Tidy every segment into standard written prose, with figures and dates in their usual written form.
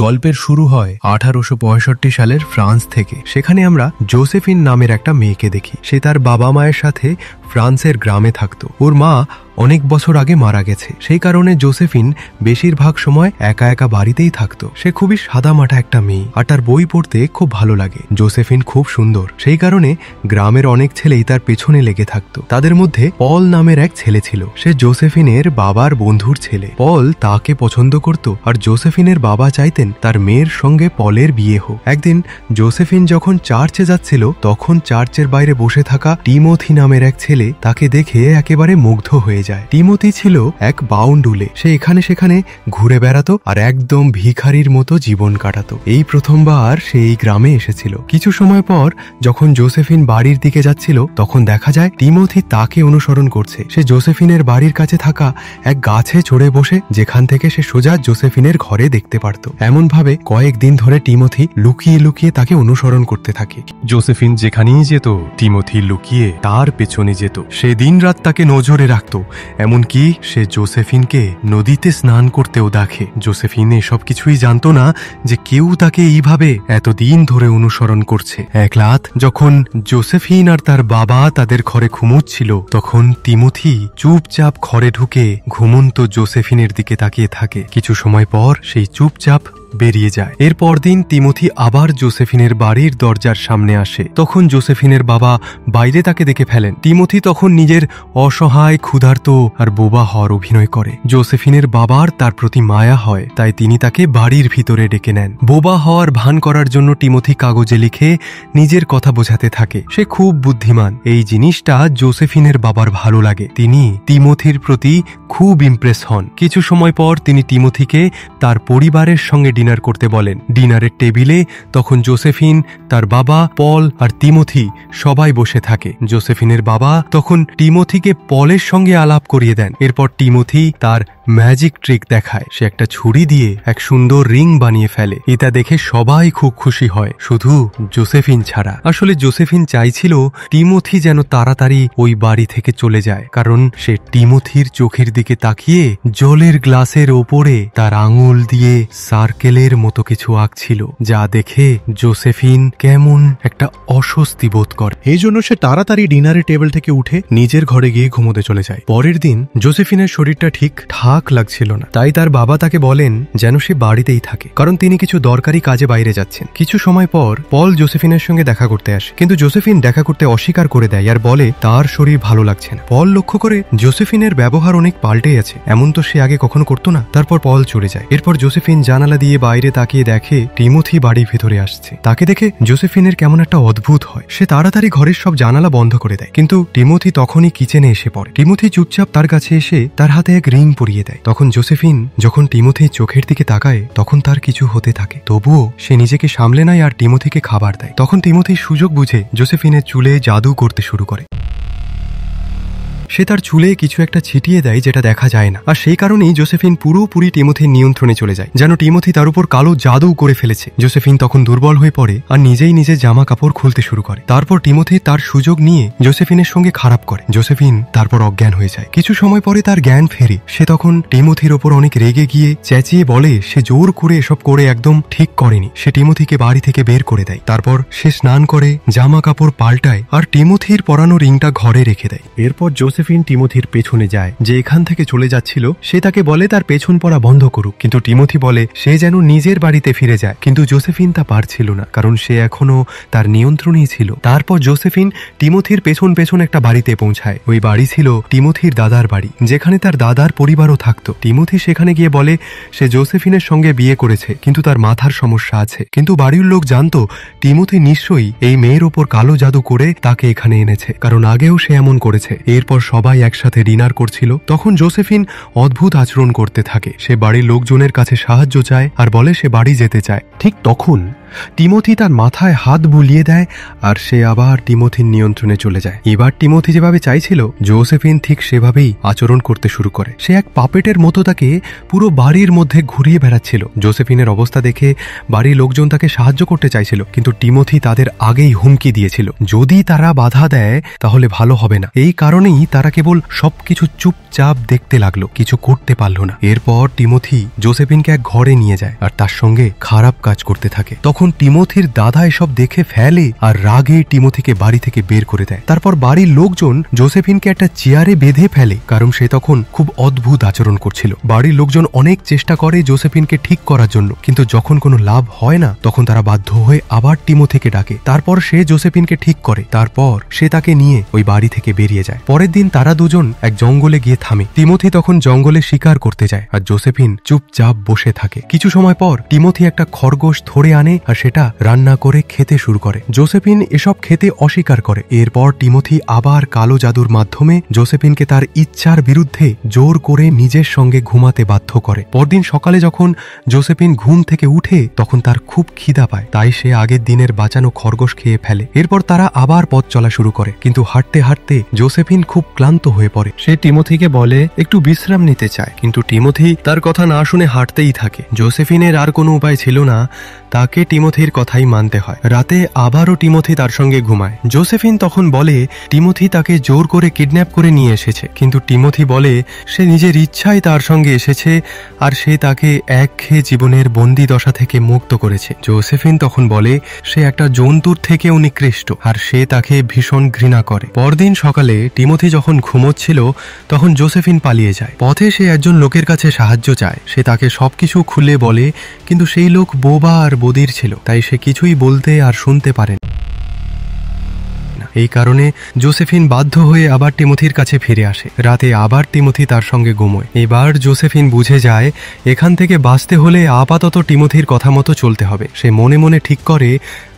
গল্পের শুরু হয় 1865 সালের ফ্রান্স থেকে। সেখানে আমরা জোসেফিন নামের একটা মেয়েকে দেখি। সে তার বাবা মায়ের সাথে ফ্রান্সের গ্রামে থাকতো। ওর মা অনেক বছর আগে মারা গেছে, সেই কারণে জোসেফিন বেশিরভাগ সময় একা একা বাড়িতেই থাকতো। সে খুবই সাদামাটা একটা মেয়ে, আর তার বই পড়তে খুব ভালো লাগে। জোসেফিন খুব সুন্দর, সেই কারণে গ্রামের অনেক ছেলেই তার পেছনে লেগে থাকতো। তাদের মধ্যে পল নামের এক ছেলে ছিল। সে জোসেফিনের বাবার বন্ধুর ছেলে। পল তাকে পছন্দ করত, আর জোসেফিনের বাবা চাইতেন তার মেয়ের সঙ্গে পলের বিয়ে হোক। একদিন জোসেফিন যখন চার্চে যাচ্ছিল, তখন চার্চের বাইরে বসে থাকা টিমোথি নামের এক ছেলে তাকে দেখে একেবারে মুগ্ধ হয়ে যায়। টিমোথি ছিল এক বাউন্ডুলে। সে এখানে সেখানে ঘুরে বেড়াতো আর একদম ভিখারির মতো জীবন কাটাতো। এই প্রথমবার সে এই গ্রামে এসেছিল। কিছু সময় পর যখন জোসেফিন বাড়ির দিকে যাচ্ছিল, তখন দেখা যায় টিমোথি তাকে অনুসরণ করছে। সে জোসেফিনের বাড়ির কাছে থাকা এক গাছে চড়ে বসে, যেখান থেকে সে সোজা জোসেফিনের ঘরে দেখতে পারত। এমন ভাবে কয়েকদিন ধরে টিমোথি লুকিয়ে লুকিয়ে তাকে অনুসরণ করতে থাকে। জোসেফিন যেখানেই যেত, টিমোথি লুকিয়ে তার পেছনে যেত। সে দিন রাত তাকে নজরে রাখত। এমনকি সে জোসেফিনকে নদীতে স্নান করতেও দেখে। জোসেফিন এসব কিছুই জানতো না যে কেউ তাকে এইভাবে এতদিন ধরে অনুসরণ করছে। এক রাত যখন জোসেফিন আর তার বাবা তাদের ঘরে ঘুমোচ্ছিল, তখন টিমোথি চুপচাপ ঘরে ঢুকে ঘুমন্ত জোসেফিনের দিকে তাকিয়ে থাকে। কিছু সময় পর সেই চুপচাপ বেরিয়ে যায়। এরপর দিন টিমোথি আবার জোসেফিনের বাড়ির দরজার সামনে আসে। তখন জোসেফিনের বাবা বাইরে তাকে দেখে ফেলেন। টিমোথি তখন নিজের অসহায়, ক্ষুধার্ত আর বোবা হওয়ার অভিনয় করে। জোসেফিনের বাবার তার প্রতি মায়া হয়, তাই তিনি তাকে বাড়ির ভিতরে ডেকে নেন। বোবা হওয়ার ভান করার জন্য টিমোথি কাগজে লিখে নিজের কথা বোঝাতে থাকে। সে খুব বুদ্ধিমান। এই জিনিসটা জোসেফিনের বাবার ভালো লাগে। তিনি টিমোথির প্রতি খুব ইমপ্রেস হন। কিছু সময় পর তিনি টিমোথিকে তার পরিবারের সঙ্গে ডিনার করতে বলেন। ডিনারের টেবিলে তখন জোসেফিন, তার বাবা, পল আর টিমোথি সবাই বসে থাকে। জোসেফিনের বাবা তখন টিমোথিকে পলের সঙ্গে আলাপ করিয়ে দেন। এরপর টিমোথি তার ম্যাজিক ট্রিক দেখায়। সে একটা ছুরি দিয়ে এক সুন্দর রিং বানিয়ে ফেলে। এটা দেখে সবাই খুব খুশি হয়, শুধু জোসেফিন ছাড়া। আসলে জোসেফিন চাইছিল টিমোথি যেন তাড়াতাড়ি ওই বাড়ি থেকে চলে যায়, কারণ সে টিমোথির চোখের দিকে তাকিয়ে জলের গ্লাসের ওপরে তার আঙুল দিয়ে সার্কেলের মতো কিছু আঁকছিল, যা দেখে জোসেফিন কেমন একটা অস্বস্তি বোধ করে। এই জন্য সে তাড়াতাড়ি ডিনারের টেবিল থেকে উঠে নিজের ঘরে গিয়ে ঘুমোতে চলে যায়। পরের দিন জোসেফিনের শরীরটা ঠিক লাগছিল না, তাই তার বাবা তাকে বলেন যেন সে বাড়িতেই থাকে, কারণ তিনি কিছু দরকারি কাজে বাইরে যাচ্ছেন। কিছু সময় পর পল জোসেফিনের সঙ্গে দেখা করতে আসে, কিন্তু জোসেফিন দেখা করতে অস্বীকার করে দেয় আর বলে তার শরীর ভালো লাগছে না। পল লক্ষ্য করে জোসেফিনের ব্যবহার অনেক পাল্টে আছে, এমন তো সে আগে কখনো করতো না। তারপর পল চলে যায়। এরপর জোসেফিন জানালা দিয়ে বাইরে তাকিয়ে দেখে টিমোথি বাড়ির ভেতরে আসছে। তাকে দেখে জোসেফিনের কেমন একটা অদ্ভুত হয়। সে তাড়াতাড়ি ঘরের সব জানালা বন্ধ করে দেয়, কিন্তু টিমোথি তখনই কিচেনে এসে পড়ে। টিমোথি চুপচাপ তার কাছে এসে তার হাতে এক রিং পরিয়ে দেয়। তখন জোসেফিন যখন টিমোথির চোখের দিকে তাকায়, তখন তার কিছু হতে থাকে। তবুও সে নিজেকে সামলে নেয় আর টিমোথিকে খাবার দেয়। তখন টিমোথি সুযোগ বুঝে জোসেফিনের চুলে জাদু করতে শুরু করে। সে তার চুলে কিছু একটা ছিটিয়ে দেয় যেটা দেখা যায় না, আর সেই কারণেই জোসেফিন পুরোপুরি টিমোথির নিয়ন্ত্রণে চলে যায়, যেন টিমোথি তার উপর কালো জাদু করে ফেলেছে। জোসেফিন তখন দুর্বল হয়ে পড়ে আর নিজেই নিজের জামা কাপড় খুলতে শুরু করে। তারপর টিমোথি তার সুযোগ নিয়ে জোসেফিনের সঙ্গে খারাপ করে। জোসেফিন তারপর অজ্ঞান হয়ে যায়। কিছু সময় পরে তার জ্ঞান ফেরে। সে তখন টিমোথির ওপর অনেক রেগে গিয়ে চেঁচিয়ে বলে সে জোর করে এসব করে একদম ঠিক করেনি। সে টিমোথিকে বাড়ি থেকে বের করে দেয়। তারপর সে স্নান করে জামা কাপড় পাল্টায় আর টিমোথির পরানো রিংটা ঘরে রেখে দেয়। এরপর জোসেফিন টিমোথির পেছনে যায়। যে এখান থেকে চলে যাচ্ছিল সে তাকে বলে তার পেছন পড়া বন্ধ করুক, কিন্তু টিমোথি বলে সে যেন নিজের বাড়িতে ফিরে যায়। কিন্তু জোসেফিন তা পারছিল না, কারণ সে এখনো তার নিয়ন্ত্রণেই ছিল। তারপর জোসেফিন টিমোথির পেছন পেছন একটা বাড়িতে পৌঁছায়। ওই বাড়ি ছিল টিমোথির দাদার বাড়ি, যেখানে তার দাদার পরিবারও থাকতো। টিমোথি সেখানে গিয়ে বলে সে জোসেফিনের সঙ্গে বিয়ে করেছে, কিন্তু তার মাথার সমস্যা আছে। কিন্তু বাড়ির লোক জানতো টিমোথি নিশ্চয়ই এই মেয়ের ওপর কালো জাদু করে তাকে এখানে এনেছে, কারণ আগেও সে এমন করেছে। এরপর সবাই একসাথে ডিনার করছিল। তখন জোসেফিন অদ্ভুত আচরণ করতে থাকে। সে বাড়ির লোকজনের কাছে সাহায্য চায় আর বলে সে বাড়ি যেতে চায়। ঠিক তখন টিমোথি তার মাথায় হাত বুলিয়ে দেয় আর সে আবার টিমোথির নিয়ন্ত্রণে চলে যায়। এবার টিমোথি যেভাবে চাইছিল জোসেফিন ঠিক সেভাবেই আচরণ করতে শুরু করে। সে এক পাপেটের মতো তাকে পুরো বাড়ির মধ্যে ঘুরিয়ে বেড়াচ্ছিল। জোসেফিনের অবস্থা দেখে বাড়ির লোকজন তাকে সাহায্য করতে চাইছিল, কিন্তু টিমোথি তাদের আগেই হুমকি দিয়েছিল যদি তারা বাধা দেয় তাহলে ভালো হবে না। এই কারণেই তারা কেবল সবকিছু চুপচাপ দেখতে লাগলো, কিছু করতে পারল না। এরপর টিমোথি জোসেফিনকে এক ঘরে নিয়ে যায় আর তার সঙ্গে খারাপ কাজ করতে থাকে। তখন টিমোথির দাদা এসব দেখে ফেলে আর রাগে টিমোথিকে বাড়ি থেকে বের করে দেয়। তারপর বাড়ির লোকজন জোসেফিনকে একটা চেয়ারে বেঁধে ফেলে, কারণ সে তখন খুব অদ্ভুত আচরণ করছিল। বাড়ির লোকজন অনেক চেষ্টা করে জোসেফিনকে ঠিক করার জন্য, কিন্তু যখন কোনো লাভ হয় না তখন তারা বাধ্য হয়ে আবার টিমোথিকে ডাকে। তারপর সে জোসেফিনকে ঠিক করে, তারপর সে তাকে নিয়ে ওই বাড়ি থেকে বেরিয়ে যায়। পরের দিন তারা দুজন এক জঙ্গলে গিয়ে থামে। টিমোথি তখন জঙ্গলে শিকার করতে যায় আর জোসেফিন চুপচাপ বসে থাকে। কিছু সময় পর টিমোথি একটা খরগোশ ধরে আনে আর সেটা রান্না করে খেতে শুরু করে। জোসেফিন এসব খেতে অস্বীকার করে। এরপর টিমোথি আবার কালো জাদুর মাধ্যমে জোসেফিনকে তার ইচ্ছার বিরুদ্ধে জোর করে নিজের সঙ্গে ঘুমাতে বাধ্য করে। পরদিন সকালে যখন জোসেফিন ঘুম থেকে উঠে তখন তার খুব খিদা পায়, তাই সে আগের দিনের বাঁচানো খরগোশ খেয়ে ফেলে। এরপর তারা আবার পথ চলা শুরু করে, কিন্তু হাঁটতে হাঁটতে জোসেফিন খুব ক্লান্ত হয়ে পড়ে। সে টিমোথিকে বলে একটু বিশ্রাম নিতে চায়, কিন্তু টিমোথি তার কথা না শুনে হাঁটতেই থাকে। জোসেফিনের আর কোনো উপায় ছিল না, তাকে টিমোথির কথাই মানতে হয়। রাতে আবারও টিমোথি তার সঙ্গে ঘুমায়। জোসেফিন তখন বলে টিমোথি তাকে জোর করে কিডন্যাপ করে নিয়ে এসেছে, কিন্তু টিমোথি বলে সে নিজের ইচ্ছায় তার সঙ্গে এসেছে আর সে তাকে একঘেয়ে জীবনের বন্দি দশা থেকে মুক্ত করেছে। জোসেফিন তখন বলে সে একটা জন্তুর থেকেও নিকৃষ্ট আর সে তাকে ভীষণ ঘৃণা করে। পরদিন সকালে টিমোথি যখন ঘুমোচ্ছিল তখন জোসেফিন পালিয়ে যায়। পথে সে একজন লোকের কাছে সাহায্য চায়। সে তাকে সবকিছু খুলে বলে, কিন্তু সেই লোক বোবা আর বধির ছিল, তাই সে কিছুই বলতে আর শুনতে পারে না। এই কারণে জোসেফিন বাধ্য হয়ে আবার টিমোথির কাছে ফিরে আসে। রাতে আবার টিমোথি তার সঙ্গে ঘুমোয়। এবার জোসেফিন বুঝে যায় এখান থেকে বাঁচতে হলে আপাতত টিমোথির কথা মতো চলতে হবে। সে মনে মনে ঠিক করে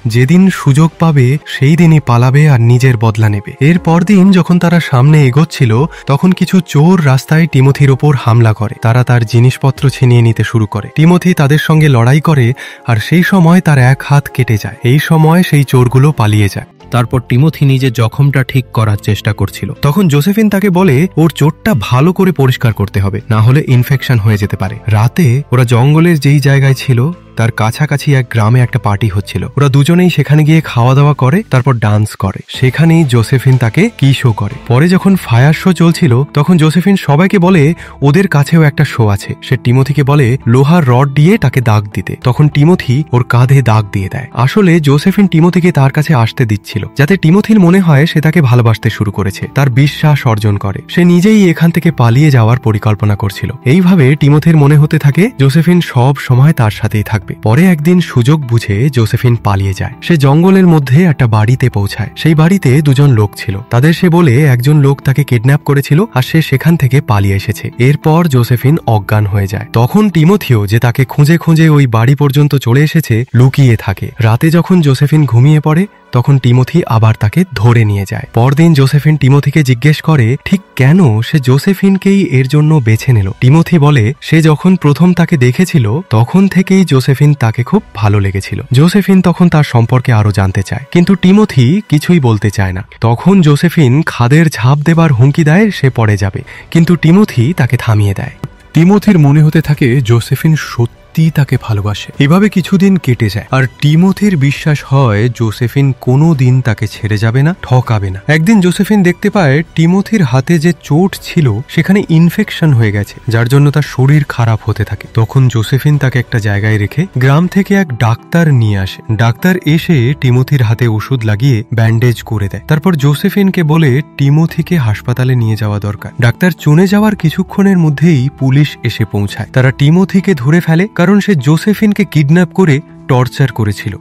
যেদিন সুযোগ পাবে সেই দিনই পালাবে আর নিজের বদলা নেবে। এর পরদিন যখন তারা সামনে এগোচ্ছিল তখন কিছু চোর রাস্তায় টিমোথির ওপর হামলা করে। তারা তার জিনিসপত্র ছিনিয়ে নিতে শুরু করে। টিমোথি তাদের সঙ্গে লড়াই করে আর সেই সময় তার এক হাত কেটে যায়। এই সময় সেই চোরগুলো পালিয়ে যায়। তারপর টিমোথি নিজের জখমটা ঠিক করার চেষ্টা করছিল। তখন জোসেফিন তাকে বলে ওর চোটটা ভালো করে পরিষ্কার করতে হবে, না হলে ইনফেকশন হয়ে যেতে পারে। রাতে ওরা জঙ্গলের যেই জায়গায় ছিল তার কাছাকাছি এক গ্রামে একটা পার্টি হচ্ছিল। ওরা দুজনেই সেখানে গিয়ে খাওয়া দাওয়া করে, তারপর ডান্স করে। সেখানেই জোসেফিন তাকে কি শো করে। পরে যখন ফায়ার শো চলছিল তখন জোসেফিন সবাইকে বলে ওদের কাছেও একটা শো আছে। সে টিমোথিকে বলে লোহার রড দিয়ে তাকে দাগ দিতে। তখন টিমোথি ওর কাঁধে দাগ দিয়ে দেয়। আসলে জোসেফিন টিমোথিকে তার কাছে আসতে দিচ্ছিল যাতে টিমোথির মনে হয় সে তাকে ভালোবাসতে শুরু করেছে, তার বিশ্বাস অর্জন করে। সে নিজেই এখান থেকে পালিয়ে যাওয়ার পরিকল্পনা করছিল। এইভাবে টিমোথির মনে হতে থাকে জোসেফিন সব সময় তার সাথেই থাকবে। পরে একদিন সুযোগ বুঝে জোসেফিন পালিয়ে যায়। সে জঙ্গলের মধ্যে একটা বাড়িতে পৌঁছায়। সেই বাড়িতে দুজন লোক ছিল। তাদের সে বলে একজন লোক তাকে কিডন্যাপ করেছিল আর সে সেখান থেকে পালিয়ে এসেছে। এরপর জোসেফিন অজ্ঞান হয়ে যায়। তখন টিমোথিও যে তাকে খুঁজে খুঁজে ওই বাড়ি পর্যন্ত চলে এসেছে লুকিয়ে থাকে। রাতে যখন জোসেফিন ঘুমিয়ে পড়ে তখন টিমোথি আবার তাকে ধরে নিয়ে যায়। পরদিন জোসেফিন টিমোথিকে জিজ্ঞেস করে ঠিক কেন সে জোসেফিনকেই এর জন্য বেছে নিল। টিমোথি বলে সে যখন প্রথম তাকে দেখেছিল তখন থেকেই জোসেফিন তাকে খুব ভালো লেগেছিল। জোসেফিন তখন তার সম্পর্কে আরো জানতে চায়, কিন্তু টিমোথি কিছুই বলতে চায় না। তখন জোসেফিন খাদের ঝাঁপ দেবার হুমকি দেয় সে পড়ে যাবে, কিন্তু টিমোথি তাকে থামিয়ে দেয়। টিমোথির মনে হতে থাকে জোসেফিন সত্যি তাকে ভালোবাসে। এভাবে কিছুদিন কেটে যায় আর টিমোথির বিশ্বাস হয় জোসেফিন কোনো দিন তাকে ছেড়ে যাবে না, ঠকাবে না। একদিন জোসেফিন দেখতে পায় টিমোথির হাতে যে চোট ছিল সেখানে ইনফেকশন হয়ে গেছে, যার জন্য তার শরীর খারাপ হতে থাকে। তখন জোসেফিন তাকে একটা জায়গায় রেখে গ্রাম থেকে এক ডাক্তার নিয়ে আসে। ডাক্তার এসে টিমোথির হাতে ওষুধ লাগিয়ে ব্যান্ডেজ করে দেয়। তারপর জোসেফিনকে বলে টিমোথিকে হাসপাতালে নিয়ে যাওয়া দরকার। ডাক্তার চলে যাওয়ার কিছুক্ষণের মধ্যেই পুলিশ এসে পৌঁছায়। তারা টিমোথিকে ধরে ফেলে কারণ সে জোসেফিনকে কিডন্যাপ করে টর্চার করেছিল।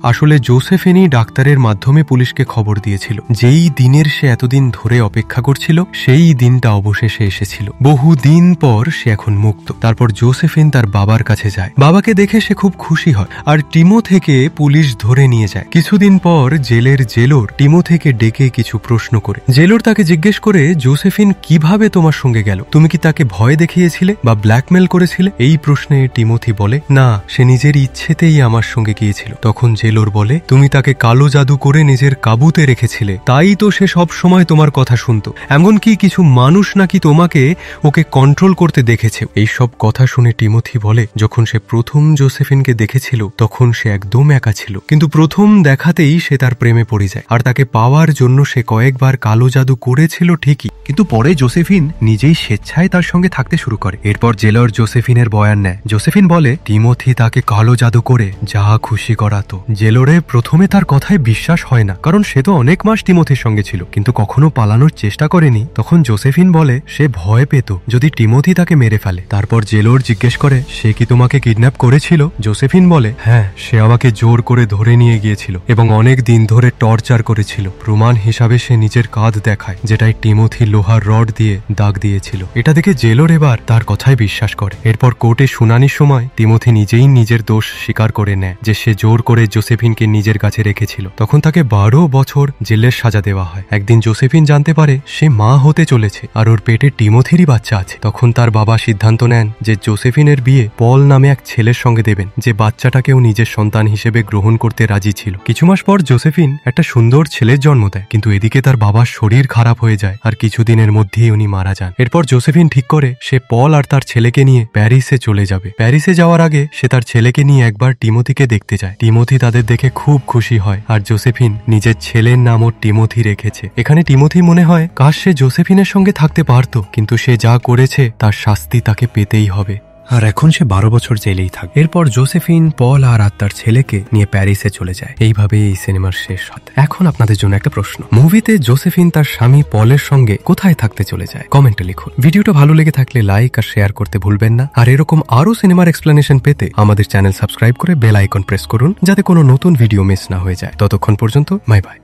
আসলে জোসেফিনই ডাক্তারের মাধ্যমে পুলিশকে খবর দিয়েছিল। যেই দিনের সে এতদিন ধরে অপেক্ষা করছিল সেই দিনটা অবশেষে এসেছিল। বহুদিন পর সে এখন মুক্ত। তারপর জোসেফিন তার বাবার কাছে যায়। বাবাকে দেখে সে খুব খুশি হয় আর টিমোথিকে পুলিশ ধরে নিয়ে যায়। কিছুদিন পর জেলের জেলর টিমোথিকে ডেকে কিছু প্রশ্ন করে। জেলর তাকে জিজ্ঞেস করে, জোসেফিন কিভাবে তোমার সঙ্গে গেল? তুমি কি তাকে ভয় দেখিয়েছিলে বা ব্ল্যাকমেল করেছিলে? এই প্রশ্নে টিমোথি বলে, না, সে নিজের ইচ্ছেতেই আমার সঙ্গে গিয়েছিল। তখন জেলর বলে, তুমি তাকে কালো জাদু করে নিজের কাবুতে রেখেছিলে, তাই তো সে সব সময় তোমার কথা শুনতো। এমনকি কিছু মানুষ নাকি তোমাকে ওকে কন্ট্রোল করতে দেখেছে। এই সব কথা শুনে টিমোথি বলে, যখন সে প্রথম জোসেফিনকে দেখেছিল তখন সে একদম একা ছিল, কিন্তু প্রথম দেখাতেই সে তার প্রেমে পড়ে যায়। আর তাকে পাওয়ার জন্য সে কয়েকবার কালো জাদু করেছিল ঠিকই, কিন্তু পরে জোসেফিন নিজেই স্বেচ্ছায় তার সঙ্গে থাকতে শুরু করে। এরপর জেলর জোসেফিনের বয়ান নেয়। জোসেফিন বলে, টিমোথি তাকে কালো জাদু করে যা খুশি করাতো। জেলরে প্রথমে তার কথায় বিশ্বাস হয় না, কারণ সে তো অনেক মাস টিমোথির সঙ্গে ছিল, কিন্তু কখনো পালানোর চেষ্টা করেনি। তখন জোসেফিন বলে সে ভয় পেত যদি টিমোথি তাকে মেরে ফেলে। তারপর জেলর জিজ্ঞেস করে, সে কি তোমাকে কিডন্যাপ করেছিল? জোসেফিন বলে, হ্যাঁ, সে আমাকে জোর করে ধরে নিয়ে গিয়েছিল এবং অনেক দিন ধরে টর্চার করেছিল। প্রমাণ হিসাবে সে নিজের কাঁধ দেখায়, যেটাই টিমোথি লোহার রড দিয়ে দাগ দিয়েছিল। এটা দেখে জেলর এবার তার কথায় বিশ্বাস করে। এরপর কোর্টে শুনানির সময় টিমোথি নিজেই নিজের দোষ স্বীকার করে নেয় যে সে জোর করে জোসেফিনকে নিজের কাছে রেখেছিল। তখন তাকে 12 বছর জেলের সাজা দেওয়া হয়। একদিন জোসেফিন জানতে পারে সে মা হতে চলেছে আর ওর পেটে টিমোথিরই বাচ্চা আছে। তখন তার বাবা সিদ্ধান্ত নেন যে জোসেফিনের বিয়ে পল নামে এক ছেলের সঙ্গে দেবেন, যে বাচ্চাটাকেও নিজের সন্তান হিসেবে গ্রহণ করতে রাজি ছিল। কিছু মাস পর জোসেফিন একটা সুন্দর ছেলের জন্ম দেয়, কিন্তু এদিকে তার বাবার শরীর খারাপ হয়ে যায় আর কিছুদিনের মধ্যেই উনি মারা যান। এরপর জোসেফিন ঠিক করে সে পল আর তার ছেলেকে নিয়ে প্যারিসে চলে যাবে। প্যারিসে যাওয়ার আগে সে তার ছেলেকে নিয়ে একবার টিমোথিকে দেখতে যায়। টিমোথি তাদের দেখে খুব খুশি হয় আর জোসেফিন নিজের ছেলের নামও টিমোথি রেখেছে। এখানে টিমোথি মনে হয় কাশ সে জোসেফিনের সঙ্গে থাকতে পারত, কিন্তু সে যা করেছে তার শাস্তি তাকে পেতেই হবে। আর এখন সে 12 বছর জেলেই থাকে। এরপর জোসেফিন, পল আর তার ছেলেকে নিয়ে প্যারিসে চলে যায়। এইভাবে এই সিনেমার শেষ হয়। এখন আপনাদের জন্য একটা প্রশ্ন, মুভিতে জোসেফিন তার স্বামী পলের সঙ্গে কোথায় থাকতে চলে যায়? কমেন্টে লিখুন। ভিডিওটা ভালো লেগে থাকলে লাইক আর শেয়ার করতে ভুলবেন না। আর এরকম আরো সিনেমার এক্সপ্লেনেশন পেতে আমাদের চ্যানেল সাবস্ক্রাইব করে বেল আইকন প্রেস করুন, যাতে কোনো নতুন ভিডিও মিস না হয়ে যায়। ততক্ষণ পর্যন্ত বাই বাই।